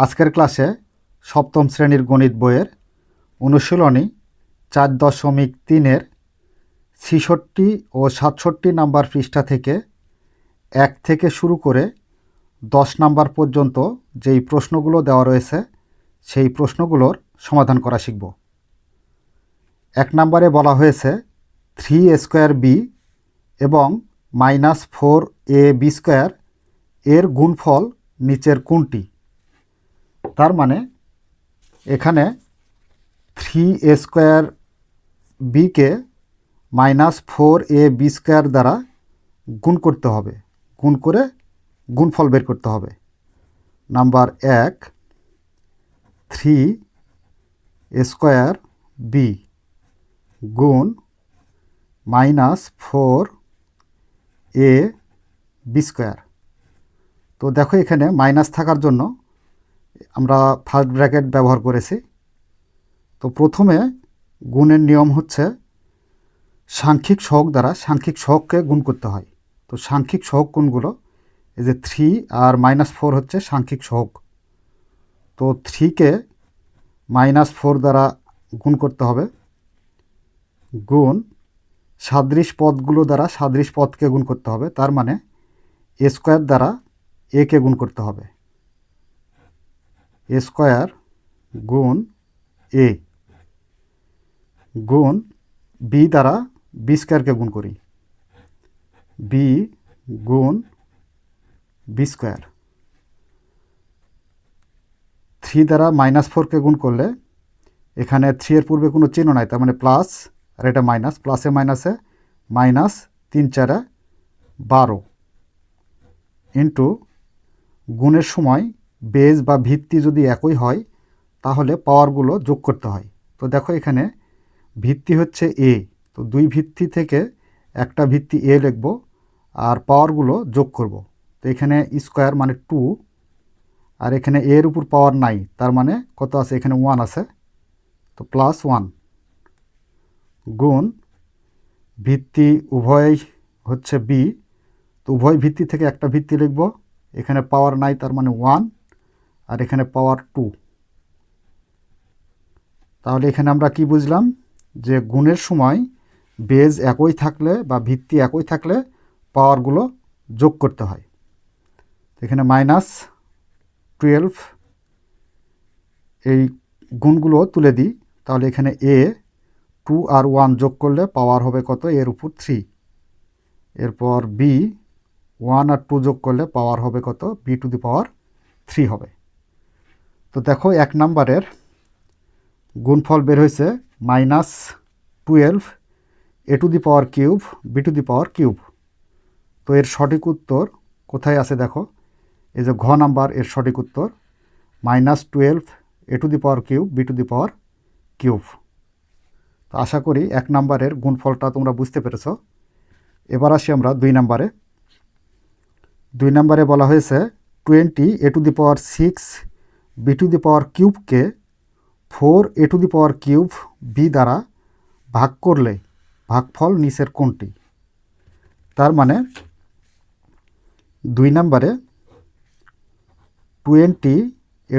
আজকের ক্লাসে সপ্তম শ্রেণীর গণিত বইয়ের অনুশীলনী 4.3-এর 66 ও 67 নাম্বার পৃষ্ঠা থেকে 1 থেকে শুরু করে 10 নাম্বার পর্যন্ত যেই প্রশ্নগুলো দেওয়া রয়েছে সেই প্রশ্নগুলোর সমাধান করা শিখব। 1 নম্বরে বলা হয়েছে 3a² b এবং -4ab² এর গুণফল নিচের কোনটি? তার মানে এখানে 3a² bকে -4ab² দ্বারা গুণ করতে হবে, গুণ করে গুণফল বের করতে হবে। নাম্বার 1, 3a² b গুণ -4ab²। তো দেখো এখানে মাইনাস থাকার জন্য আমরা ফার্স্ট ব্র্যাকেট ব্যবহার করেছি। তো প্রথমে গুণের নিয়ম হচ্ছে সাংখ্যিক সহগ দ্বারা সাংখ্যিক সহগকে গুণ করতে হয়। তো সাংখ্যিক সহগ কোনগুলো? এই যে 3 আর -4 হচ্ছে সাংখ্যিক সহগ। তো 3কে -4 দ্বারা গুণ করতে হবে, গুণ সাদৃশ পদগুলো দ্বারা সাদৃশ পদকে গুণ করতে হবে। তার মানে a² দ্বারা a কে গুণ করতে হবে, a² গুণ a গুণ b দ্বারা b² গুণ করি, b গুণ b²। 3 দ্বারা -4কে গুণ করলে এখানে 3 এর পূর্বে কোনো চিহ্ন নাই, তার মানে প্লাস, আর এটা মাইনাস, প্লাসে মাইনাসে মাইনাস, 3 4 12 ইন্টু গুণের সময় বেজ বা ভিত্তি যদি একই হয় তাহলে পাওয়ারগুলো যোগ করতে হয়। তো দেখো এখানে ভিত্তি হচ্ছে a, তো 2 ভিত্তি থেকে একটা ভিত্তি a লিখব আর পাওয়ারগুলো যোগ করব। তো এখানে স্কোয়ার মানে 2, আর এখানে a এর উপর পাওয়ার নাই, তার মানে কত আছে? এখানে 1 আছে, তো +1 গুণ ভিত্তি উভয় হচ্ছে b, তো উভয় ভিত্তি থেকে একটা ভিত্তি লিখব। এখানে পাওয়ার নাই, তার মানে 1, আর এখানে পাওয়ার 2। তাহলে এখানে আমরা কি বুঝলাম? যে গুণের সময় বেজ একই থাকলে বা ভিত্তি একই থাকলে পাওয়ারগুলো যোগ করতে হয়। এখানে -12 এই গুণগুলো তুলে দিই, তাহলে এখানে a 2 আর 1 যোগ করলে পাওয়ার হবে কত? এর উপর 3। এরপর b 1 আর 2 যোগ করলে পাওয়ার হবে কত? b⁻³ হবে। তো দেখো 1 নম্বরের গুণফল বের হয়েছে -12 a³ b⁻³। তো এর সঠিক উত্তর কোথায় আছে দেখো, এই যে ঘ নাম্বার এর সঠিক উত্তর -12 a³ b⁻³। তো আশা করি 1 নম্বরের গুণফলটা তোমরা বুঝতে পেরেছ। এবার আসি আমরা 2 নম্বরে। 2 নম্বরে বলা হয়েছে 20 a⁶ b⁻³ কে 4 a³ b দ্বারা ভাগ করলে ভাগফল নিচের কোনটি? তার মানে 2 নম্বরে 20 a⁶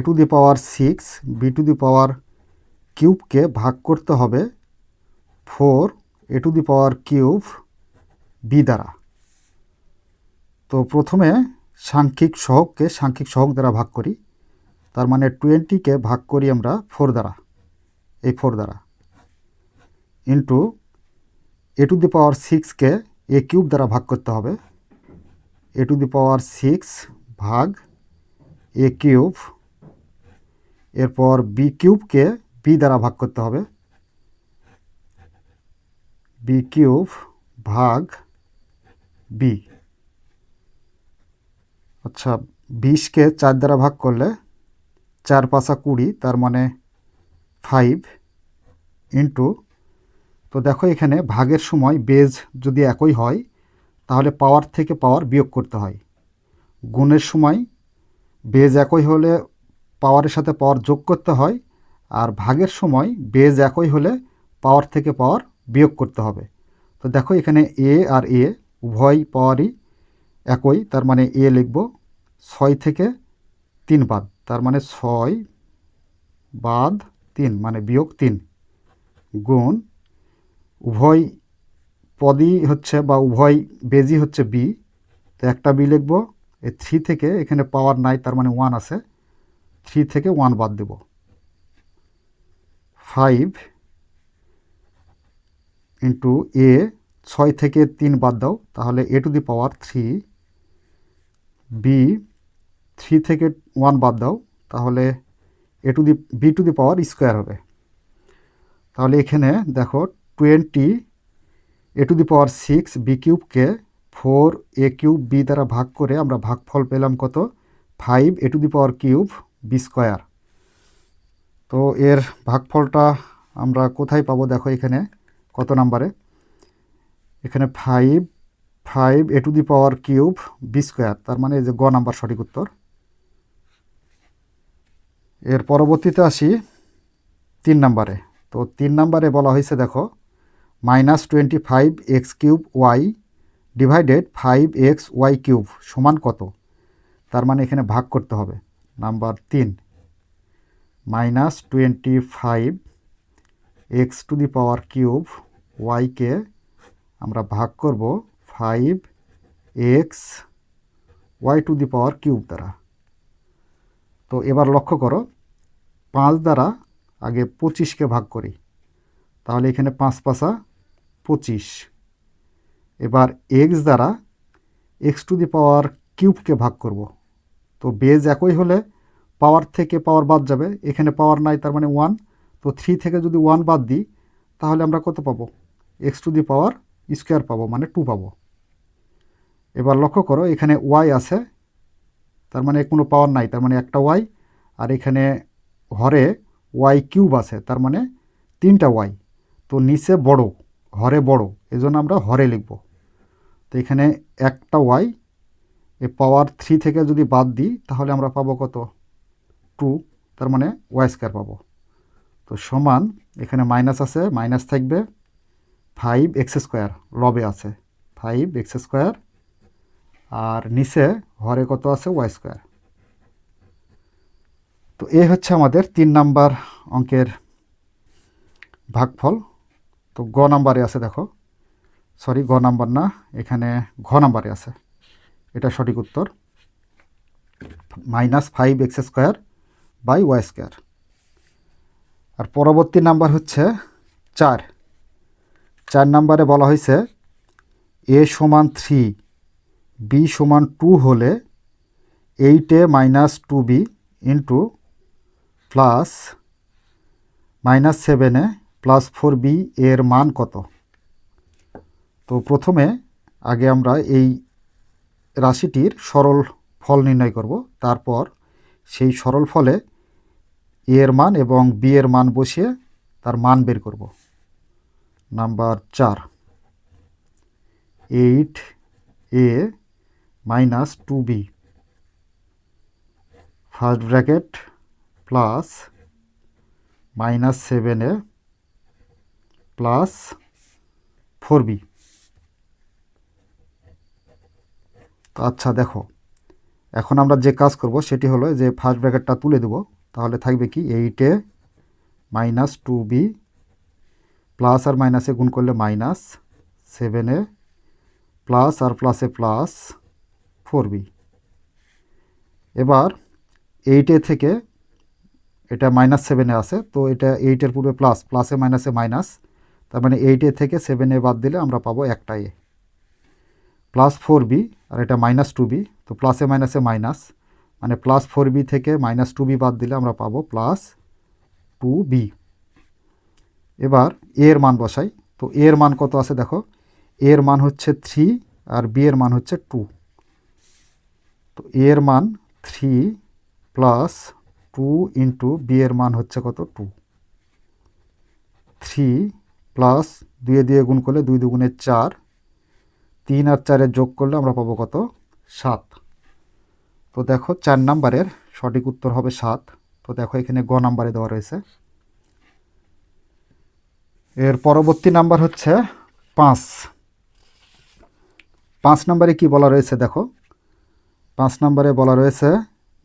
b⁻³ ভাগ করতে হবে 4 a³ b দ্বারা। তো প্রথমে সাংখ্যিক সহগকে সাংখ্যিক সহগ দ্বারা ভাগ করি, তার মানে 20কে ভাগ করি আমরা 4 দ্বারা, এই 4 দ্বারা, ইন্টু a⁶কে a³ দ্বারা ভাগ করতে হবে, a⁶ ভাগ a³। এরপর b³ b দ্বারা ভাগ করতে হবে, b³ ভাগ b। আচ্ছা, 20কে 4 দ্বারা ভাগ করলে 4 5 20, তার মানে 5 ইন্টু, তো দেখো এখানে ভাগের সময় বেজ যদি একই হয় তাহলে পাওয়ার থেকে পাওয়ার বিয়োগ করতে হয়। গুণের সময় বেজ একই হলে পাওয়ারের সাথে পাওয়ার যোগ করতে হয়, আর ভাগের সময় বেজ একই হলে পাওয়ার থেকে পাওয়ার বিয়োগ করতে হবে। তো দেখো এখানে a আর a উভয় পাওয়ারই একই, তার মানে a লিখব 6 থেকে 3 বাদ, তার মানে 6 বাদ 3 মানে বিয়োগ 3 গুণ উভয় পদই হচ্ছে বা উভয় বেজই হচ্ছে বি, তো একটা বি লিখব। এই 3 থেকে এখানে পাওয়ার নাই, তার মানে 1 আছে, 3 থেকে 1 বাদ দেব। 5 ইন্টু এ, 6 থেকে 3 বাদ দাও, তাহলে এ টু দি পাওয়ার 3, বি 3 থেকে 1 বাদ দাও, তাহলে B to the power square হবে। তাহলে এখানে দেখো 20 A to the power 6 B কিউবকে 4 এ কিউব বি দ্বারা ভাগ করে আমরা ভাগফল পেলাম কত? 5 A to the power cube B square. তো এর ভাগফলটা আমরা কোথায় পাবো? দেখো এখানে কত নাম্বারে, এখানে 5 A to the power cube B square, তার মানে এই যে গ নাম্বার সঠিক উত্তর। এর পরবর্তীতে আসি 3 নাম্বারে। তো 3 নাম্বারে বলা হয়েছে দেখো -25 X cube Y divided 5 X Y cube সমান কত? তার মানে এখানে ভাগ করতে হবে। Number 3, -25 X to the power cube ওয়াইকে আমরা ভাগ করব 5 X Y to the power cube দ্বারা। তো এবার লক্ষ্য করো, 5 দ্বারা আগে 25কে ভাগ করি, তাহলে এখানে 5 5 25। এবার এক্স দ্বারা এক্স টু দি পাওয়ার কিউবকে ভাগ করব। তো বেজ একই হলে পাওয়ার থেকে পাওয়ার বাদ যাবে, এখানে পাওয়ার নাই, তার মানে 1। তো 3 থেকে যদি 1 বাদ দিই, তাহলে আমরা কত পাবো? X to the power square পাবো, মানে 2 পাবো। এবার লক্ষ্য করো, এখানে ওয়াই আছে, তার মানে কোনো পাওয়ার নাই, তার মানে একটা ওয়াই। আর এখানে হরে ওয়াই কিউব আছে, তার মানে 3টা ওয়াই। তো নিচে বড়, হরে বড়, এজন্য আমরা হরে লিখব। তো এখানে একটা ওয়াই, এ পাওয়ার 3 থেকে যদি বাদ দিই, তাহলে আমরা পাবো কত? 2, তার মানে ওয়াই স্কোয়ার পাবো। তো সমান, এখানে মাইনাস আছে, মাইনাস থাকবে 5 এক্স স্কোয়ার, লবে আছে 5 এক্স স্কোয়ার, আর নিচে হরে কত আছে? Y square. তো এ হচ্ছে আমাদের 3 নাম্বার অঙ্কের ভাগফল। তো গ নাম্বারে আছে দেখো, সরি গ নাম্বার না, এখানে ঘ নাম্বারে আছে, এটা সঠিক উত্তর, -5 X square by Y square. আর পরবর্তী নাম্বার হচ্ছে 4 নাম্বারে বলা হয়েছে এ সমান 3 বি সমান 2 হলে 8a - 2b into plus -7a plus 4b এর মান কত? তো প্রথমে আগে আমরা এই রাশিটির সরল ফল নির্ণয় করব, তারপর সেই সরল ফলে এ এর মান এবং বি এর মান বসিয়ে তার মান বের করব। Number 4, 8a - 2b first bracket plus -7a plus 4b। তো আচ্ছা দেখো, এখন আমরা যে কাজ করব সেটি হলো যে ফার্স্ট ব্র্যাকেটটা তুলে দেব, তাহলে থাকবে কি 8a - 2b প্লাস আর মাইনাসে গুণ করলে -7a প্লাস আর প্লাসে প্লাস 4b। এবার 8a থেকে এটা -7a আছে, তো এটা 8-এর পূর্বে প্লাস, প্লাসে মাইনাসে মাইনাস, তার মানে 8a থেকে 7a বাদ দিলে আমরা পাবো একটা এ, প্লাস 4b, আর এটা -2b, তো প্লাসে মাইনাসে মাইনাস, মানে প্লাস 4b থেকে -2b বাদ দিলে আমরা পাবো প্লাস 2b। এবার এ এর মান বসাই। তো এ এর মান কত আছে দেখো, এ এর মান হচ্ছে 3 আর বি এর মান হচ্ছে 2। তো এ এর মান 3 প্লাস 2 ইন্টু বি এর মান হচ্ছে কত? 2। 3 প্লাস 2 দিয়ে গুণ করলে 2 দুগুণে 4, 3 আর 4 যোগ করলে আমরা পাবো কত? 7। তো দেখো 4 নাম্বারের সঠিক উত্তর হবে 7। তো দেখো এখানে গ নাম্বারে দেওয়া রয়েছে। এর পরবর্তী নাম্বার হচ্ছে 5 নাম্বারে কি বলা রয়েছে দেখো, 5 নাম্বারে বলা রয়েছে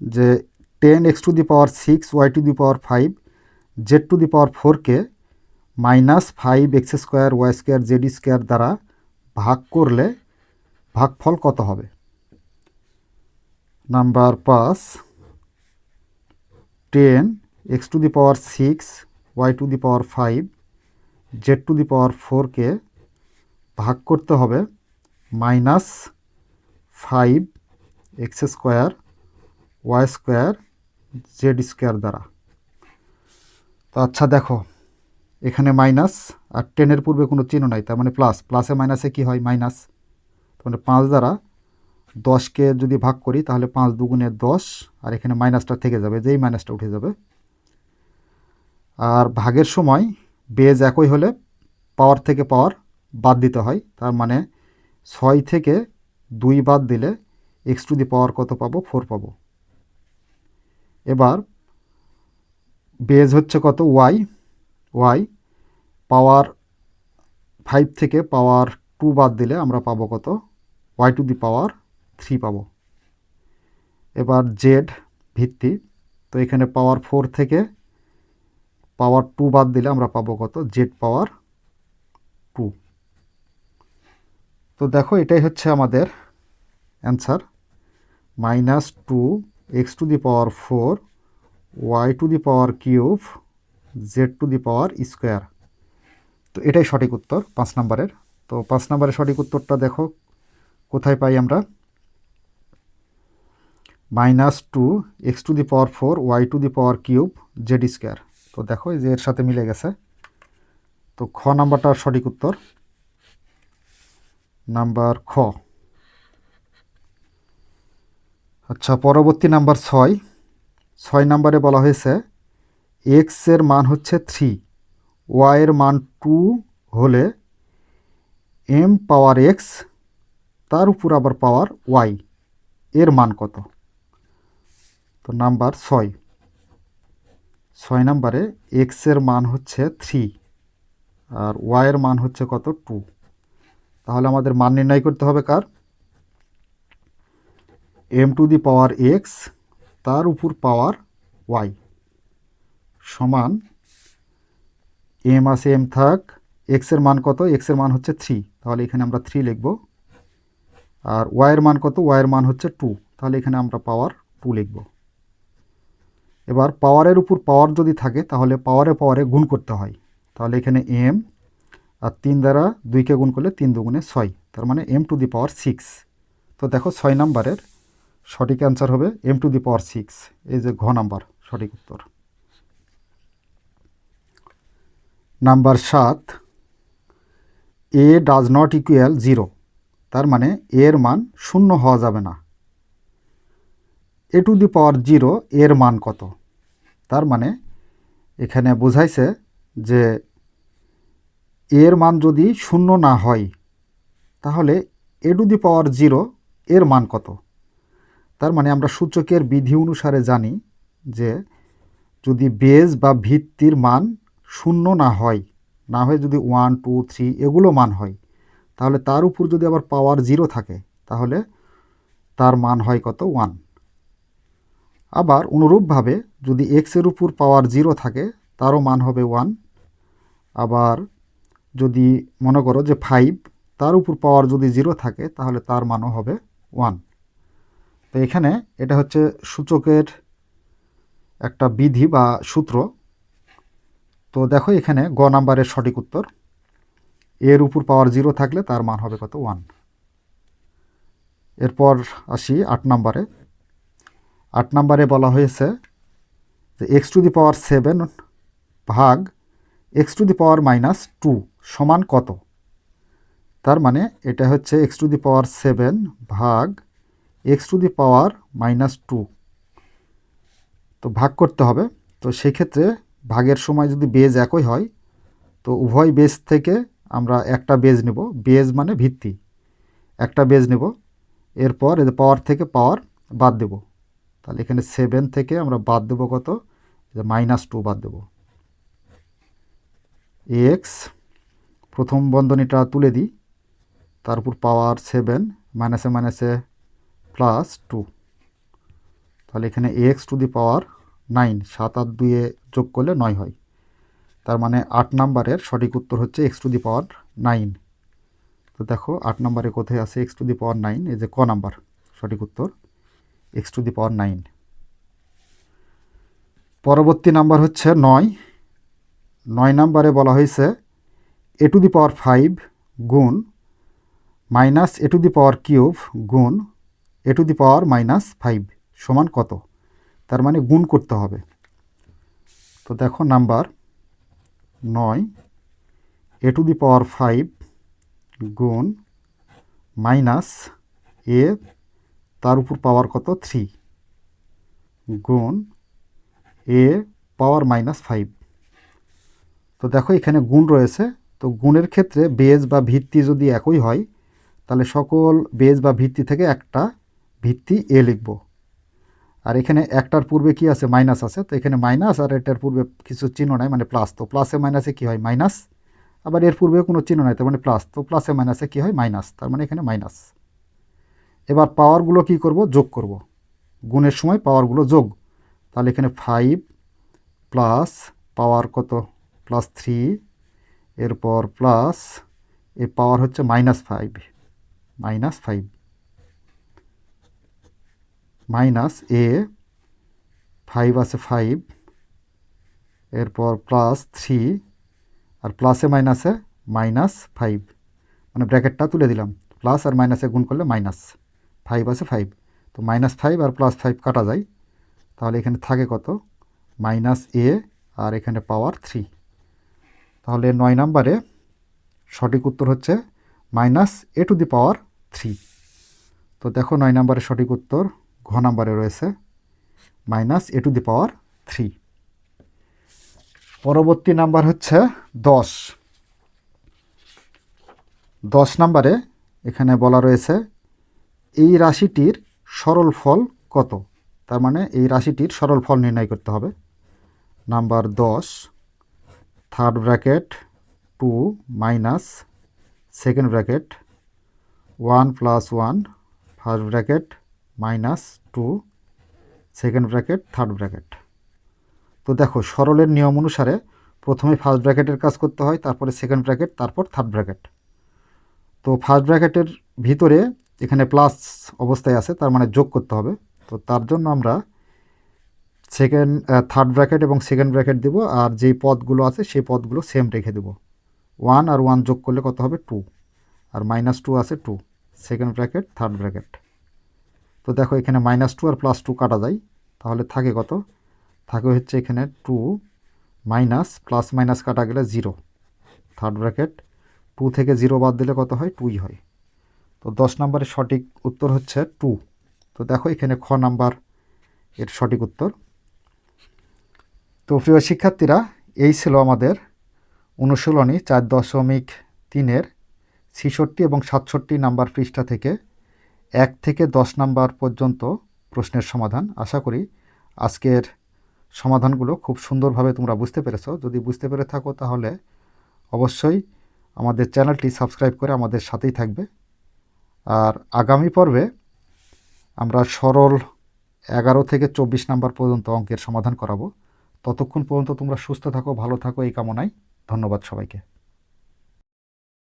যে 10x⁶y⁵ z⁴কে -5x² y² z² দ্বারা ভাগ করলে ভাগফল কত হবে? নাম্বার 5, 10x⁶ y⁵ z⁴কে ভাগ করতে হবে -5x² y² z² দ্বারা। তো আচ্ছা দেখো, এখানে মাইনাস আর 10-এর পূর্বে কোনো চিহ্ন নাই, তার মানে প্লাস, প্লাসে মাইনাসে কি হয়? মাইনাস। মানে 5 দ্বারা 10কে যদি ভাগ করি তাহলে 5 দুগুণে 10, আর এখানে মাইনাসটা থেকে যাবে, যেই মাইনাসটা উঠে যাবে। আর ভাগের সময় বেজ একই হলে পাওয়ার থেকে পাওয়ার বাদ দিতে হয়, তার মানে 6 থেকে 2 বাদ দিলে x⁴ কত পাবো? 4 পাবো। এবার বেজ হচ্ছে কত? y পাওয়ার 5 থেকে পাওয়ার 2 বাদ দিলে আমরা পাবো কত? y⁵ পাবো। এবার জেড ভিত্তি, তো এখানে পাওয়ার 4 থেকে পাওয়ার 2 বাদ দিলে আমরা পাবো কত? z⁴ তো দেখো, এটাই হচ্ছে আমাদের অ্যান্সার, -2x⁴ y⁵ z⁴²। তো এটাই সঠিক উত্তর 5 নম্বরের। তো 5 নম্বরের সঠিক উত্তরটা দেখো কোথায় পাই আমরা? -2x⁴ y⁵ z²। তো দেখো এই যে এর সাথে মিলে গেছে। তো খ নাম্বারটার সঠিক উত্তর। নাম্বার খ। আচ্ছা, পরবর্তী নাম্বার 6 নম্বরে বলা হয়েছে এক্স এর মান হচ্ছে 3, ওয়াই এর মান 2 হলে m পাওয়ার x তার উপর আবার পাওয়ার y এর মান কত? তো নাম্বার 6 নম্বরে এক্স এর মান হচ্ছে 3 আর ওয়াই এর মান হচ্ছে কত? 2। তাহলে আমাদের মান নির্ণয় করতে হবে কার? m⁴x তার উপর পাওয়ার y সমান m আছে, m থাক, x এর মান কত? x এর মান হচ্ছে 3, তাহলে এখানে আমরা 3 লিখব। আর y এর মান কত? y এর মান হচ্ছে 2, তাহলে এখানে আমরা পাওয়ার 2 লিখব। এবার পাওয়ারের উপর পাওয়ার যদি থাকে তাহলে পাওয়ারে গুণ করতে হয়, তাহলে এখানে m আর 3 দ্বারা 2কে গুণ করলে 3 দুগুণে 6, তার মানে m⁶ তো দেখো 6 নম্বরের সঠিক অ্যান্সার হবে m⁶ এই যে ঘ নাম্বার সঠিক উত্তর। Number 7, a does not equal 0, তার মানে এর মান 0 হওয়া যাবে না। a⁴ এর মান কত? তার মানে এখানে বোঝাইছে যে এর মান যদি 0 না হয় তাহলে a⁴ এর মান কত? তার মানে আমরা সূচকের বিধি অনুসারে জানি যে যদি বেজ বা ভিত্তির মান 0 না হয় যদি 1, 2, 3 এগুলো মান হয়, তাহলে তার উপর যদি আবার পাওয়ার 0 থাকে তাহলে তার মান হয় কত? 1। আবার অনুরূপভাবে যদি x এর উপর পাওয়ার 0 থাকে তারও মান হবে 1। আবার যদি মনে করো যে 5, তার উপর পাওয়ার যদি 0 থাকে তাহলে তার মানও হবে 1। তো এখানে এটা হচ্ছে সূচকের একটা বিধি বা সূত্র। তো দেখো এখানে গ নাম্বারের সঠিক উত্তর, এর উপর পাওয়ার 0 থাকলে তার মান হবে কত? 1। এরপর আসি 8 নম্বরে। 8 নম্বরে বলা হয়েছে যে x⁷ ভাগ x⁻² সমান কত? তার মানে এটা হচ্ছে x⁷ ভাগ x⁻²। তো ভাগ করতে হবে। তো সেক্ষেত্রে ভাগের সময় যদি বেজ একই হয় তো উভয় বেজ থেকে আমরা একটা বেজ নেব, বেজ মানে ভিত্তি, একটা বেজ নেব। এরপর এদের পাওয়ার থেকে পাওয়ার বাদ দেব, তাহলে এখানে 7 থেকে আমরা বাদ দেব কত? -2 বাদ দেব। এক্স প্রথম বন্ধনীটা তুলে দিই, তারপর পাওয়ার 7 মাইনাসে মাইনাসে +2, তাহলে এখানে এক্স টু দি পাওয়ার 9, 7 আর 2 যোগ করলে 9 হয়। তার মানে 8 নাম্বারের সঠিক উত্তর হচ্ছে এক্স টু দি পাওয়ার 9। তো দেখো 8 নাম্বারে কোথায় আছে এক্স টু দি পাওয়ার 9, এই যে ক নাম্বার সঠিক উত্তর এক্স টু দি পাওয়ার 9। পরবর্তী নাম্বার হচ্ছে 9। 9 নাম্বারে বলা হয়েছে এ টু দি পাওয়ার 5 গুণ minus A to the power cube গুণ এ টু দি পাওয়ার -5 সমান কত? তার মানে গুণ করতে হবে। তো দেখো নাম্বার 9 এ টু দি পাওয়ার 5 গুণ মাইনাস এ তার উপর পাওয়ার কত 3 গুণ এ পাওয়ার -5। তো দেখো এখানে গুণ রয়েছে, তো গুণের ক্ষেত্রে বেজ বা ভিত্তি যদি একই হয় তাহলে সকল বেজ বা ভিত্তি থেকে একটা ভিত্তি এ লিখব। আর এখানে একটার পূর্বে কি আছে মাইনাস আছে, তো এখানে মাইনাস আর এটার পূর্বে কিছু চিহ্ন নাই মানে প্লাস, তো প্লাসে মাইনাসে কি হয় মাইনাস, আবার এর পূর্বে কোনো চিহ্ন নাই তার মানে প্লাস, তো প্লাসে মাইনাসে কি হয় মাইনাস, তার মানে এখানে মাইনাস। এবার পাওয়ারগুলো কি করব যোগ করব, গুণের সময় পাওয়ারগুলো যোগ, তাহলে এখানে 5 প্লাস পাওয়ার কত +3, এরপর প্লাস এ পাওয়ার হচ্ছে -5 মাইনাস এ 5 আছে 5, এরপর +3 আর প্লাসে মাইনাসে -5, মানে ব্র্যাকেটটা তুলে দিলাম, প্লাস আর মাইনাসে গুণ করলে -5 আছে 5, তো -5 আর +5 কাটা যায়, তাহলে এখানে থাকে কত -a আর এখানে পাওয়ার 3। তাহলে 9 নাম্বারে সঠিক উত্তর হচ্ছে -a টু দি পাওয়ার 3। তো দেখো 9 নাম্বারের সঠিক উত্তর ঘ নাম্বারে রয়েছে -a টু দি পাওয়ার 3। পরবর্তী নাম্বার হচ্ছে 10। 10 নাম্বারে এখানে বলা রয়েছে এই রাশিটির সরল ফল কত? তার মানে এই রাশিটির সরল ফল নির্ণয় করতে হবে। Number 10 third bracket 2 minus second bracket 1 + 1 first bracket -2 second bracket third bracket. তো দেখো সরলের নিয়ম অনুসারে প্রথমে ফার্স্ট ব্র্যাকেটের কাজ করতে হয়, তারপরে সেকেন্ড ব্র্যাকেট, তারপর থার্ড ব্র্যাকেট। তো ফার্স্ট ব্র্যাকেটের ভিতরে এখানে প্লাস অবস্থায় আছে, তার মানে যোগ করতে হবে। তো তার জন্য আমরা থার্ড ব্র্যাকেট এবং সেকেন্ড ব্র্যাকেট দেব, আর যেই পদগুলো আছে সেই পদগুলো সেম রেখে দেব। 1 আর 1 যোগ করলে কত হবে 2, আর -2 আছে 2 সেকেন্ড ব্র্যাকেট থার্ড ব্র্যাকেট। তো দেখো এখানে -2 আর +2 কাটা যায়, তাহলে থাকে কত, থাকে হচ্ছে এখানে 2 মাইনাস প্লাস মাইনাস কাটা গেলে 0 থার্ড ব্র্যাকেট, 2 থেকে 0 বাদ দিলে কত হয় 2ই হয়। তো 10 নম্বরের সঠিক উত্তর হচ্ছে 2। তো দেখো এখানে খ নাম্বার এর সঠিক উত্তর। তো প্রিয় শিক্ষার্থীরা, এই ছিল আমাদের অনুশীলনী 4.3-এর 66 এবং 67 নাম্বার পৃষ্ঠা থেকে 1 থেকে 10 নাম্বার পর্যন্ত প্রশ্নের সমাধান। আশা করি আজকের সমাধানগুলো খুব সুন্দরভাবে তোমরা বুঝতে পেরেছো। যদি বুঝতে পেরে থাকো তাহলে অবশ্যই আমাদের চ্যানেলটি সাবস্ক্রাইব করে আমাদের সাথেই থাকবে। আর আগামী পর্বে আমরা সরল 11 থেকে 24 নাম্বার পর্যন্ত অঙ্কের সমাধান করাবো। ততক্ষণ পর্যন্ত তোমরা সুস্থ থাকো, ভালো থাকো এই কামনায়। ধন্যবাদ সবাইকে।